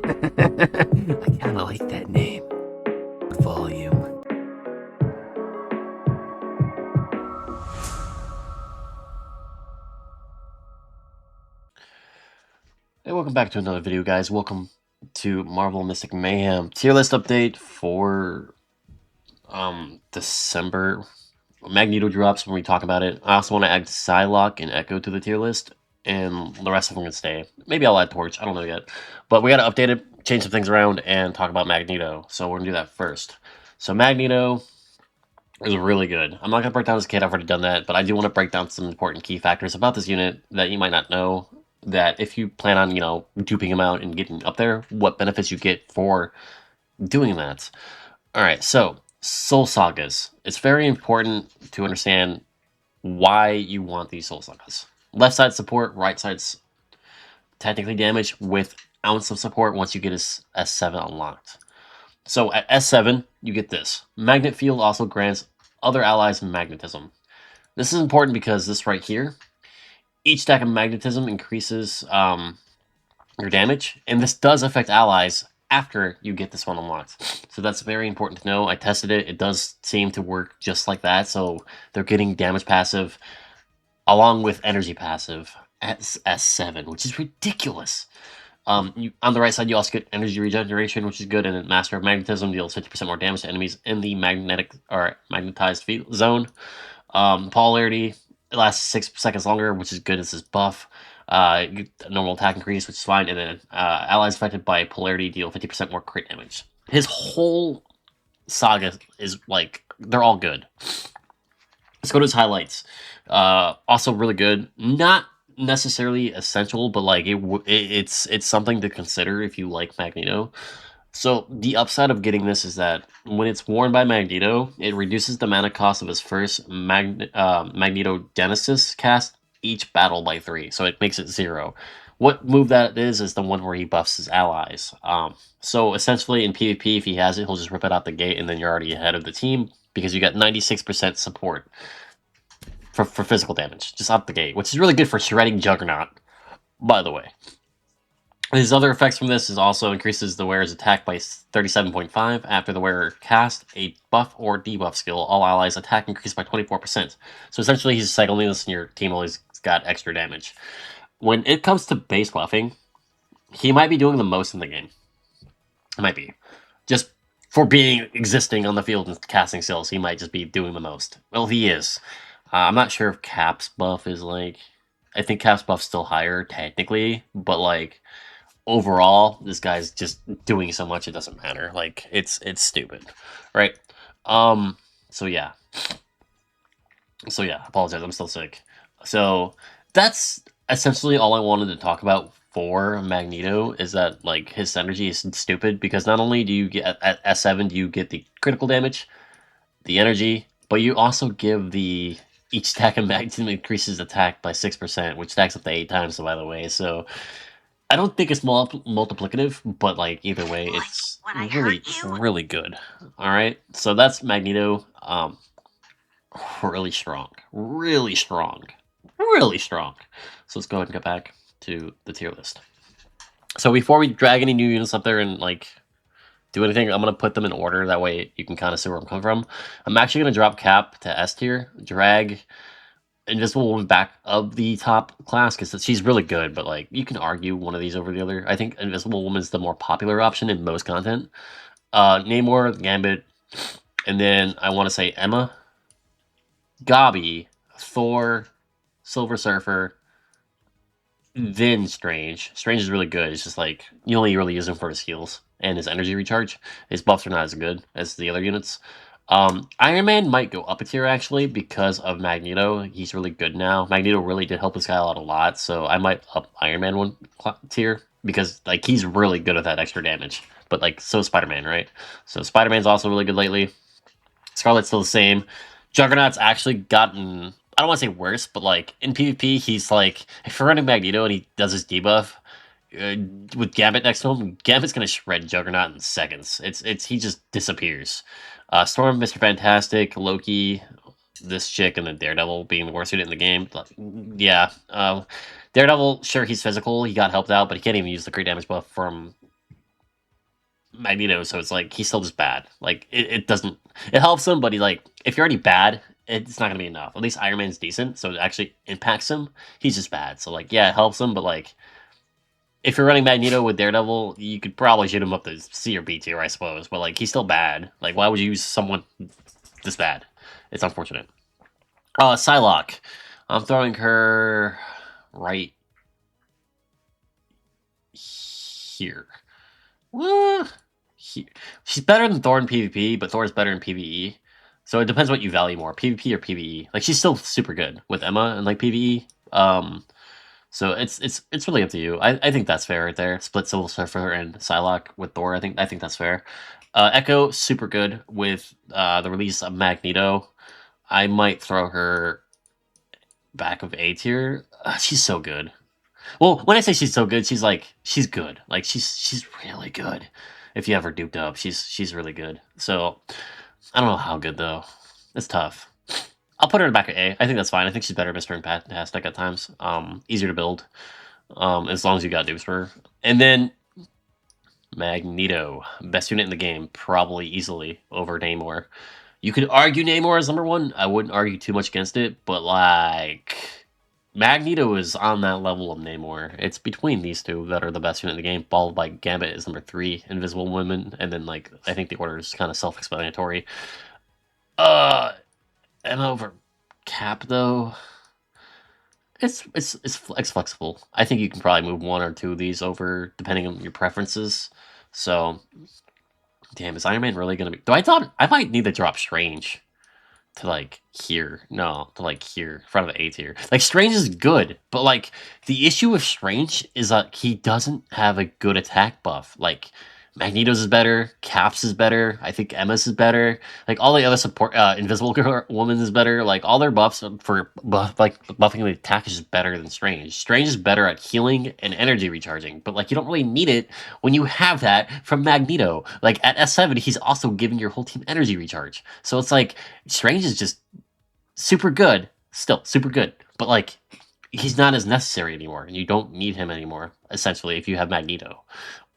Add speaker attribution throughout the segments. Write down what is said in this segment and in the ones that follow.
Speaker 1: I kind of like that name. Volume. Hey, welcome back to another video, guys. Welcome to Marvel Mystic Mayhem tier list update for December. Magneto drops when we talk about it. I also want to add Psylocke and Echo to the tier list, and the rest of them can stay. Maybe I'll add Torch. I don't know yet. But we got to update it, change some things around, and talk about Magneto. So we're going to do that first. So Magneto is really good. I'm not going to break down his kit. I've already done that. But I do want to break down some important key factors about this unit that you might not know. That if you plan on, duping him out and getting up there, what benefits you get for doing that. All right, so Soul Sagas. It's very important to understand why you want these Soul Sagas. Left side support, right side's technically damage with ounce of support once you get his S7 unlocked. So at S7, you get this. Magnet Field also grants other allies magnetism. This is important because this right here, each stack of magnetism increases your damage, and this does affect allies after you get this one unlocked. So that's very important to know. I tested it. It does seem to work just like that. So they're getting damage passive along with energy passive at S7, which is ridiculous. On the right side, you also get energy regeneration, which is good, and then Master of Magnetism deals 50% more damage to enemies in the magnetic or magnetized field zone. Polarity, it lasts 6 seconds longer, which is good as this buff. Normal attack increase, which is fine, and then allies affected by polarity deal 50% more crit damage. His whole saga is like, they're all good. Let's go to his highlights. Also really good. Not necessarily essential, but like it's something to consider if you like Magneto. So the upside of getting this is that when it's worn by Magneto, it reduces the mana cost of his first Magneto Genesis cast each battle by 3, so it makes it 0. What move that is the one where he buffs his allies. So essentially in PvP, if he has it, he'll just rip it out the gate, and then you're already ahead of the team because you got 96% support for physical damage, just out the gate, which is really good for shredding Juggernaut, by the way. His other effects from this is also increases the wearer's attack by 37.5. After the wearer cast a buff or debuff skill, all allies' attack increased by 24%. So essentially, he's cycling this, and your team always got extra damage. When it comes to base buffing, he might be doing the most in the game. Might be. Just for existing on the field and casting skills, he might just be doing the most. Well, he is. I'm not sure if Cap's buff is like... I think Cap's buff's still higher, technically, but like... overall, this guy's just doing so much it doesn't matter. Like, it's stupid, right? So yeah, apologize, I'm still sick. So that's essentially all I wanted to talk about for Magneto, is that like his synergy is stupid, because not only do you get at S7 do you get the critical damage, the energy, but you also give the each stack of magnetism increases attack by 6%, which stacks up to 8 times, so by the way. So I don't think it's multiplicative, but like either way, it's really good. All right, so that's Magneto. Really strong, really strong, really strong. So let's go ahead and get back to the tier list. So before we drag any new units up there and like do anything, I'm gonna put them in order. That way you can kind of see where I'm coming from. I'm actually gonna drop Cap to S tier, drag Invisible Woman back of the top class, because she's really good, but like you can argue one of these over the other. I think Invisible Woman is the more popular option in most content. Namor, Gambit, and then I want to say Emma, Gabi, Thor, Silver Surfer, then Strange. Strange is really good. It's just like you only really use him for his heals and his energy recharge. His buffs are not as good as the other units. Iron Man might go up a tier actually because of Magneto. He's really good now. Magneto really did help this guy out a lot, so I might up Iron Man one tier because like he's really good at that extra damage. But like so is Spider-Man, right? So Spider-Man's also really good lately. Scarlet's still the same. Juggernaut's actually gotten, I don't want to say worse, but like in PvP, he's like, if you're running Magneto and he does his debuff, with Gambit next to him, Gambit's gonna shred Juggernaut in seconds. He just disappears. Storm, Mr. Fantastic, Loki, this chick, and then Daredevil being the worst unit in the game. Yeah, Daredevil, sure, he's physical, he got helped out, but he can't even use the crit damage buff from Magneto, so it's like he's still just bad. Like it doesn't it helps him, but he like if you're already bad, it's not gonna be enough. At least Iron Man's decent, so it actually impacts him. He's just bad. So like yeah, it helps him, but like if you're running Magneto with Daredevil, you could probably shoot him up to C or B tier, I suppose. But like he's still bad. Like why would you use someone this bad? It's unfortunate. Psylocke. I'm throwing her right here. She's better than Thor in PvP, but Thor's better in PvE. So it depends what you value more, PvP or PvE. Like she's still super good with Emma and like PvE. So it's really up to you. I think that's fair right there. Split Civil Surfer and Psylocke with Thor. I think that's fair. Echo super good with the release of Magneto. I might throw her back of A tier. She's so good. Well, when I say she's so good, she's good. Like she's really good. If you ever duped up, she's really good. So I don't know how good though. It's tough. I'll put her in the back of A. I think that's fine. I think she's better Mr. Fantastic at times. Easier to build. As long as you got dupes for her. And then Magneto, best unit in the game, probably easily over Namor. You could argue Namor is number one. I wouldn't argue too much against it, but like Magneto is on that level of Namor. It's between these two that are the best unit in the game, followed by Gambit is number 3, Invisible Woman, and then like I think the order is kind of self-explanatory. And over Cap though, it's flexible. I think you can probably move one or two of these over depending on your preferences. So, damn, is Iron Man really gonna be? I thought I might need to drop Strange to like here. No, to like here, in front of the A tier. Like Strange is good, but like the issue with Strange is that he doesn't have a good attack buff. Like Magneto's is better, Cap's is better, I think Emma's is better. Like all the other support, Invisible Woman is better. Like all their buffs for buffing the attack is just better than Strange. Strange is better at healing and energy recharging, but like you don't really need it when you have that from Magneto. Like at S7, he's also giving your whole team energy recharge. So it's like Strange is just super good, still super good, but like he's not as necessary anymore, and you don't need him anymore. Essentially, if you have Magneto,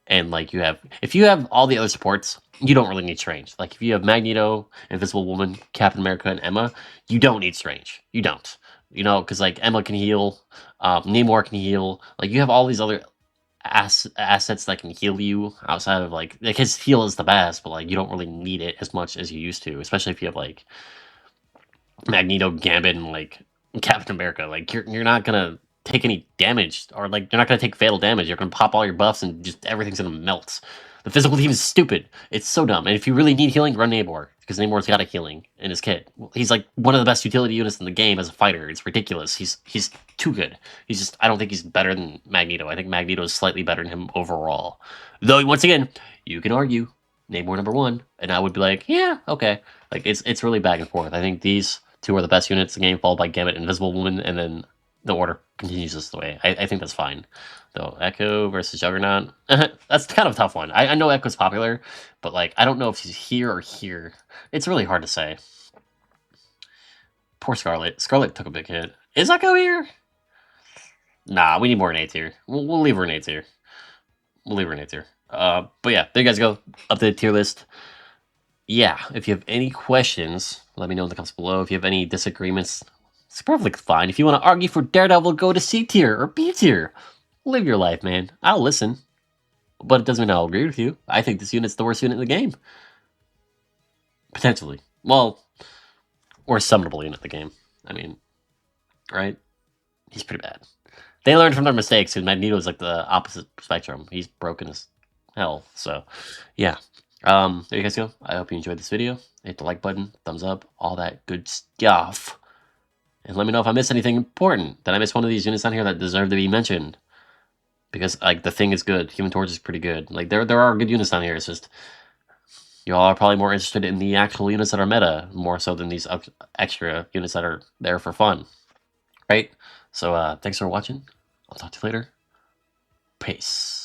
Speaker 1: and like if you have all the other supports, you don't really need Strange. Like if you have Magneto, Invisible Woman, Captain America, and Emma, you don't need Strange. You don't, because like Emma can heal, Namor can heal. Like you have all these other assets that can heal you outside of like his heal is the best, but like you don't really need it as much as you used to, especially if you have like Magneto, Gambit, and like Captain America. Like you're not gonna take any damage, or like you're not gonna take fatal damage. You're gonna pop all your buffs, and just everything's gonna melt. The physical team is stupid. It's so dumb. And if you really need healing, run Namor, because Namor's got a healing in his kit. He's like one of the best utility units in the game as a fighter. It's ridiculous. He's too good. I don't think he's better than Magneto. I think Magneto is slightly better than him overall. Though once again, you can argue Namor number 1, and I would be like, yeah, okay. Like it's really back and forth. I think these two are the best units in the game, followed by Gambit and Invisible Woman, and then the order continues this way. I think that's fine. Though Echo versus Juggernaut, that's kind of a tough one. I know Echo's popular, but like I don't know if she's here or here. It's really hard to say. Poor Scarlet. Scarlet took a big hit. Is Echo here? Nah, we need more in A tier. We'll leave her in A tier. We'll leave her in A tier. But yeah, there you guys go. Up to the tier list. Yeah, if you have any questions, let me know in the comments below. If you have any disagreements, it's perfectly fine. If you want to argue for Daredevil, go to C tier or B tier. Live your life, man. I'll listen. But it doesn't mean I'll agree with you. I think this unit's the worst unit in the game. Potentially. Well, or summonable unit in the game. I mean, right? He's pretty bad. They learned from their mistakes, and Magneto's like the opposite spectrum. He's broken as hell. So, yeah. There you guys go. I hope you enjoyed this video. Hit the like button, thumbs up, all that good stuff. And let me know if I missed anything important. Did I miss one of these units on here that deserve to be mentioned? Because like the Thing is good, Human Torch is pretty good. Like there are good units on here. It's just y'all are probably more interested in the actual units that are meta, more so than these extra units that are there for fun. Right? So thanks for watching. I'll talk to you later. Peace.